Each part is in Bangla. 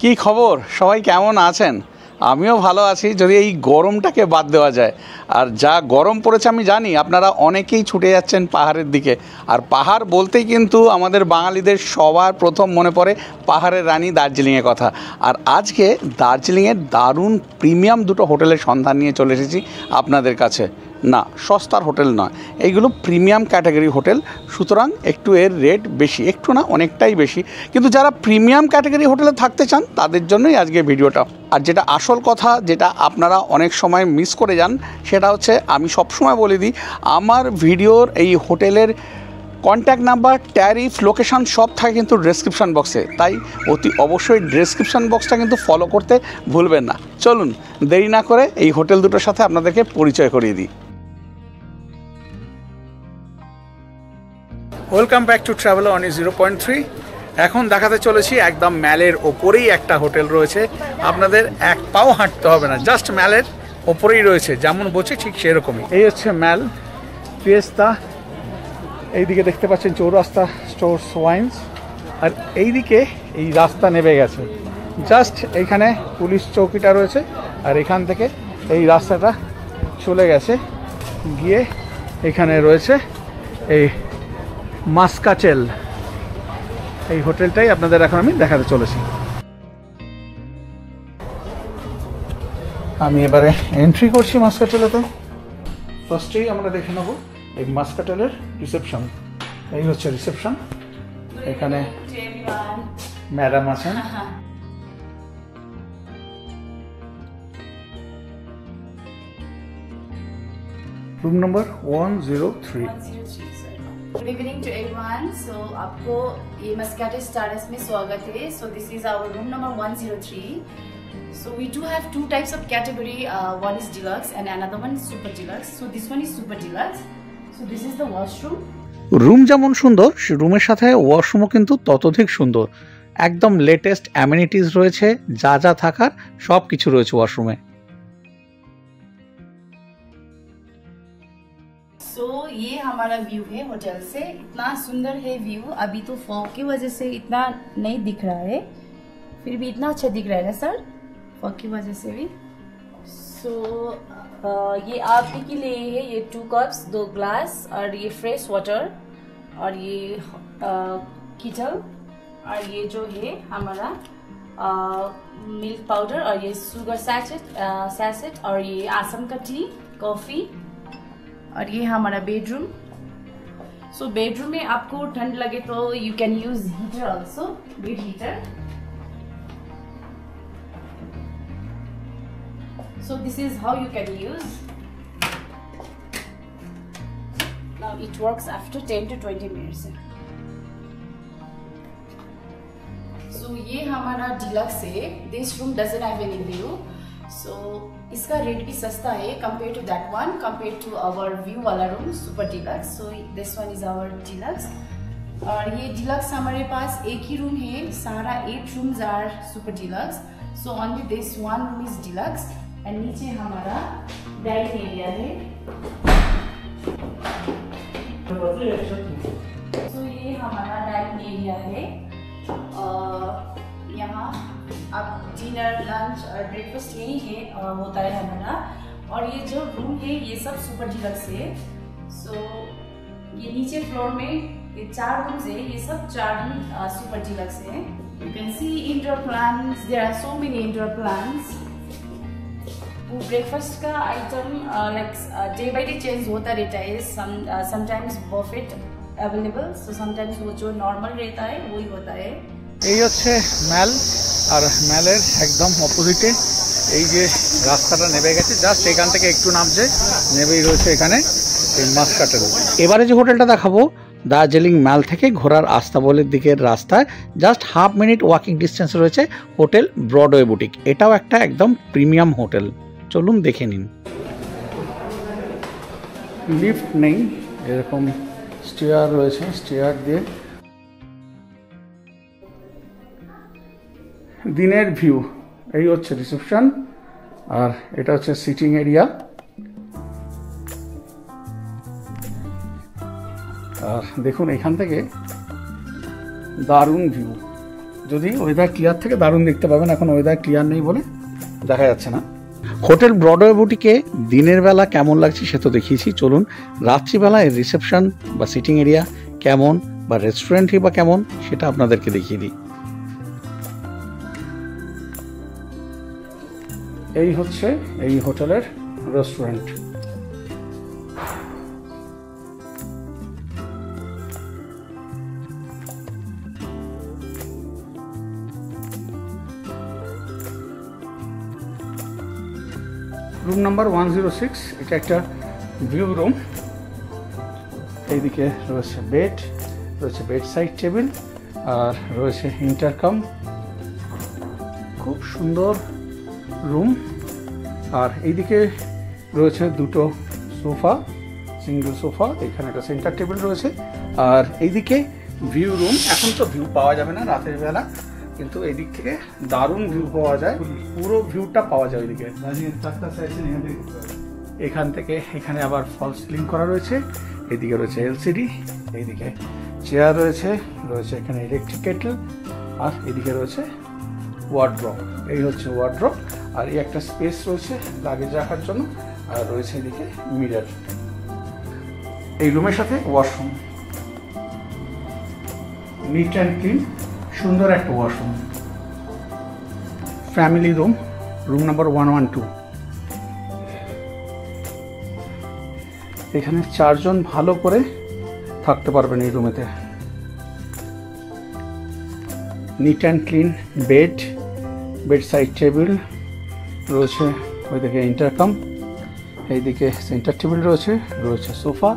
কি খবর সবাই কেমন আছেন? আমিও ভালো আছি, যদি এই গরমটাকে বাদ দেওয়া যায়। আর যা গরম পড়েছে আমি জানি আপনারা অনেকেই ছুটে যাচ্ছেন পাহাড়ের দিকে। আর পাহাড় বলতেই কিন্তু আমাদের বাঙালিদের সবার প্রথম মনে পড়ে পাহাড়ের রানী দার্জিলিংয়ের কথা। আর আজকে দার্জিলিংয়ের দারুণ প্রিমিয়াম দুটো হোটেলের সন্ধান নিয়ে চলে এসেছি আপনাদের কাছে। না, সস্তার হোটেল নয়, এইগুলো প্রিমিয়াম ক্যাটাগরি হোটেল, সুতরাং একটু এর রেট বেশি, একটু না অনেকটাই বেশি। কিন্তু যারা প্রিমিয়াম ক্যাটাগরি হোটেলে থাকতে চান তাদের জন্যই আজকে ভিডিওটা। আর যেটা আসল কথা, যেটা আপনারা অনেক সময় মিস করে যান, সেটা হচ্ছে আমি সবসময় বলে দিই আমার ভিডিওর এই হোটেলের কন্ট্যাক্ট নাম্বার, ট্যারিফ, লোকেশান সব থাকে কিন্তু ডেসক্রিপশান বক্সে। তাই অতি অবশ্যই ডেসক্রিপশান বক্সটা কিন্তু ফলো করতে ভুলবেন না। চলুন দেরি না করে এই হোটেল দুটোর সাথে আপনাদেরকে পরিচয় করিয়ে দিই। Welcome back to traveller on 0.3। এখন দেখাতে চলেছি একদম ম্যালের ওপরেই একটা হোটেল রয়েছে, আপনাদের এক পাও হাঁটতে হবে না, জাস্ট ম্যালের ওপরেই রয়েছে, যেমন বলছে ঠিক সেরকমই। এই হচ্ছে ম্যাল ফিয়েস্তা, এইদিকে দেখতে পাচ্ছেন চৌরাস্তা স্টোরস ওয়াইন্স, আর এইদিকে এই রাস্তা নেমে গেছে, জাস্ট এইখানে পুলিশ চৌকিটা রয়েছে, আর এখান থেকে এই রাস্তাটা চলে গেছে গিয়ে এখানে রয়েছে এই মাস্কাচেল। এই হোটেলটাই আপনাদের এখন আমি দেখাতে চলেছি। আমি এবারে এন্ট্রি করছি মাস্কাচেলেতে। ফার্স্টেই আমরা দেখে নেব এই মাস্কাচেলের রিসেপশন। এই হচ্ছে রিসেপশন, এখানে ম্যাডাম আছেন। Room number 103। Good evening to everyone. So आपको ये मस्काटे स्टारडस्ट में स्वागत है। So this is our room number 103। So we do have two types of category, one is deluxe and another one is super deluxe. So this one is super deluxe. So this is the washroom. Room যেমন সুন্দর, রুমের সাথে ওয়াশরুমও কিন্তু ততোধিক সুন্দর। একদম লেটেস্ট অ্যামেনিটিস রয়েছে, যা যা থাকার সব কিছু রয়েছে ওয়াশরুমে। सो ये हमारा व्यू है होटल से, इतना सुंदर है व्यू। अभी तो फॉग की वजह से इतना नहीं दिख रहा है, फिर भी इतना अच्छा दिख रहा है ना सर, फॉग की वजह से भी। सो ये आपके के लिए है, ये 2 कप्स 2 ग्लास और ये फ्रेश वाटर और ये कीटल, और ये जो है हमारा मिल्क पाउडर और ये शुगर सैचेट और ये आसम का टी, कॉफी, और ये हमारा बेडरूम। सो बेडरूम में आपको ठंड लगे तो you can use heater also, bed heater. So this is how you can use. Now it works after 10 to 20 minutes. So ये हमारा डिलक्स है। This room doesn't have any view, so इसका रेट भी सस्ता है compare to that one, compare to our view वाला room super deluxe. So this one is our deluxe. और ये डिलक्स हमारे पास एक ही रूम है, सारा 8 rooms are super deluxe. So only this one room is deluxe. And नीचे हमारा डाइनिंग एरिया है। सो ये हमारा डाइनिंग एरिया है, यहाँ अब डिनर, लंच और ब्रेकफास्ट यही है होता है हमारा। और ये जो रूम है ये सब सुपर डिलक्स है। सो ये नीचे फ्लोर में ये 4 रूम्स है, ये सब 4 रूम सुपर डिलक्स है। You can see indoor plants, there are so many indoor plants. वो ब्रेकफास्ट का item like day by day change होता रहता है, sometimes buffet available, so sometimes वो जो नॉर्मल रहता है वही होता है। এই হচ্ছে ম্যাল, আর ম্যালের একদম অপোজিটে এই যে রাস্তাটা নেমে গেছে, জাস্ট এখান থেকে একটু নামছে, নেমেই রয়েছে এখানে এই মাস্কাটেল। এবারে যে হোটেলটা দেখাবো দার্জিলিং ম্যাল থেকে ঘোরার আস্তাবলের দিকের রাস্তায় just half minute walking distance রয়েছে হোটেল ব্রডওয়ে বুটিক। এটাও একটা একদম প্রিমিয়াম হোটেল, চলুন দেখে নিন। লিফট নেই, এরকম স্টেয়ার রয়েছে, স্টেয়ার দিয়ে দিনের ভিউ। এই হচ্ছে রিসেপশন, আর এটা হচ্ছে সিটিং এরিয়া। আর দেখুন এখান থেকে দারুণ ভিউ, যদি ওয়েদার ক্লিয়ার থেকে দারুণ দেখতে পাবেন, এখন ওয়েদার ক্লিয়ার নেই বলে দেখা যাচ্ছে না। হোটেল ব্রডওয়ে বুটিকে দিনের বেলা কেমন লাগছে সে তো দেখিয়েছি, চলুন রাত্রিবেলা এর রিসেপশন বা সিটিং এরিয়া কেমন বা রেস্টুরেন্টই বা কেমন সেটা আপনাদেরকে দেখিয়ে দিই। এই হচ্ছে এই হোটেলের রেস্টুরেন্ট। রুম নাম্বার 106, এটা একটা ভিউ রুম। এইদিকে রয়েছে বেড, রয়েছে বেড সাইড টেবিল, আর রয়েছে ইন্টারকম। খুব সুন্দর রুম। আর এইদিকে রয়েছে দুটো সোফা, সিঙ্গেল সোফা, এখানে একটা সেন্টার টেবিল রয়েছে। আর এইদিকে ভিউ রুম। এখন তো ভিউ পাওয়া যাবে না রাতের বেলা, কিন্তু এদিক থেকে দারুণ ভিউ পাওয়া যায়, পুরো ভিউটা পাওয়া যায় ওইদিকে। এখান থেকে এখানে আবার ফল সিলিং করা রয়েছে, এদিকে রয়েছে এলসিডি, এইদিকে চেয়ার রয়েছে, রয়েছে এখানে ইলেকট্রিক কেটল, আর এদিকে রয়েছে ওয়ার্ড্রপ। এই হচ্ছে ওয়ার্ড্রপ। আর এই একটা স্পেস রয়েছে লাগেজ রাখার জন্য, আর রয়েছে এদিকে মিরর। এই রুমের সাথে ওয়াশরুম, নিট অ্যান্ড ক্লিন, সুন্দর একটা washroom. Family room, room number 112। এখানে 4 জন ভালো করে থাকতে পারবেন এই রুমেতে। Neat and clean bed, bed side table রয়েছে, ওইদিকে ইন্টারকম, এইদিকে সেন্টার টেবিল রয়েছে, রয়েছে সোফা,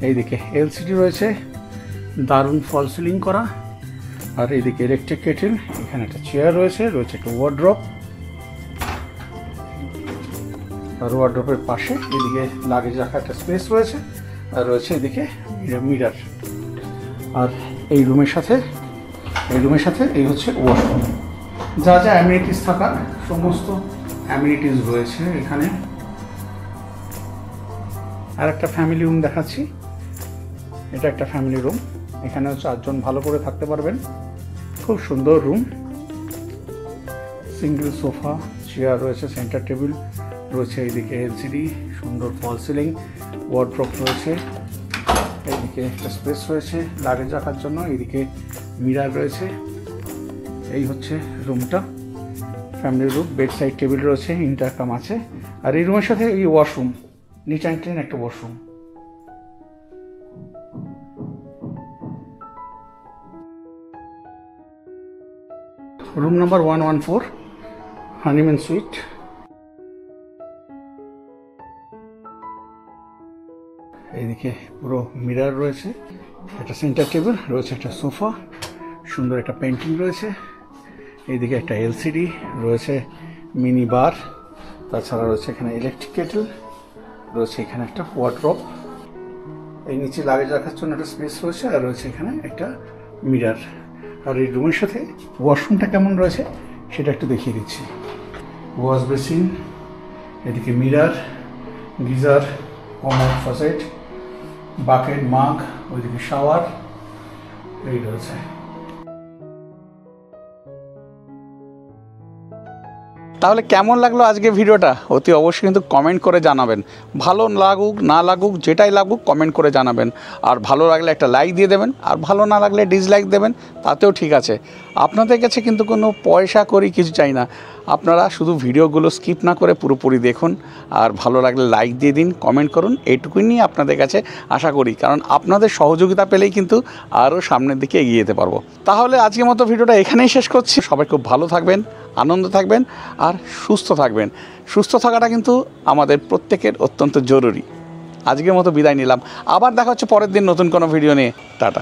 এইদিকে এলসিডি রয়েছে, দারুণ ফল সিলিং করা, আর এইদিকে ইলেকট্রিক কেটেল, এখানে একটা চেয়ার রয়েছে, রয়েছে একটা ওয়ার্ড্রপ, আর ওয়ার্ড্রপের পাশে এদিকে লাগেজ রাখার একটা স্পেস রয়েছে, আর রয়েছে এদিকে মিরর। আর এই রুমের সাথে এই হচ্ছে ওয়াশরুম। যা যা অ্যামিনিটিস থাকার সমস্ত অ্যামিনিটিস রয়েছে এখানে। আর একটা ফ্যামিলি রুম দেখাচ্ছি, এটা একটা ফ্যামিলি রুম। এখানেও 4 জন ভালো করে থাকতে পারবেন। খুব সুন্দর রুম, সিঙ্গেল সোফা, চেয়ার রয়েছে, সেন্টার টেবিল রয়েছে, এইদিকে এলসিডি, সুন্দর ফল সিলিং, ওয়ার্ড্রপ রয়েছে, এইদিকে একটা স্পেস রয়েছে লাগেজ রাখার জন্য, এইদিকে মিরর রয়েছে। এই হচ্ছে রুমটা, family room, bed side table রয়েছে, ইন্টারকম আছে। আর এই রুমের সাথে এই ওয়াশরুম, নিট অ্যান্ড ক্লিন একটা washroom. Room number 114, Hahnemann sweet. এইদিকে পুরো মিরর রয়েছে, একটা সেন্টার টেবিল রয়েছে, একটা সোফা, সুন্দর একটা পেন্টিং রয়েছে, এইদিকে একটা এলসিডি রয়েছে, মিনি বার, তাছাড়া রয়েছে এখানে ইলেকট্রিক কেটল, রয়েছে এখানে একটা ওয়ার্ড্রপ, এই নিচে লাগেজ রাখার জন্য একটা স্পেস রয়েছে, আর রয়েছে এখানে একটা মিরর। আর এই রুমের সাথে ওয়াশরুমটা কেমন রয়েছে সেটা একটু দেখিয়ে দিচ্ছি। ওয়াশ বেসিন, এদিকে mirror, geyser, commode, faucet, bucket, মাগ, ওইদিকে শাওয়ার, এই রয়েছে। তাহলে কেমন লাগলো আজকে ভিডিওটা অতি অবশ্যই কিন্তু কমেন্ট করে জানাবেন। ভালো লাগুক না লাগুক, যেটাই লাগুক কমেন্ট করে জানাবেন। আর ভালো লাগলে একটা লাইক দিয়ে দেবেন, আর ভালো না লাগলে ডিসলাইক দেবেন, তাতেও ঠিক আছে। আপনাদের কাছে কিন্তু কোনো পয়সা করি কিছু চাই না, আপনারা শুধু ভিডিওগুলো স্কিপ না করে পুরোপুরি দেখুন, আর ভালো লাগলে লাইক দিয়ে দিন, কমেন্ট করুন, এইটুকুই নিয়ে আপনাদের কাছে আশা করি। কারণ আপনাদের সহযোগিতা পেলেই কিন্তু আরও সামনের দিকে এগিয়ে যেতে পারবো। তাহলে আজকের মতো ভিডিওটা এখানেই শেষ করছি। সবাই খুব ভালো থাকবেন, আনন্দ থাকবেন, আর সুস্থ থাকবেন। সুস্থ থাকাটা কিন্তু আমাদের প্রত্যেকের অত্যন্ত জরুরি। আজকের মতো বিদায় নিলাম, আবার দেখা হচ্ছে পরের দিন নতুন কোনো ভিডিও নিয়ে। টাটা।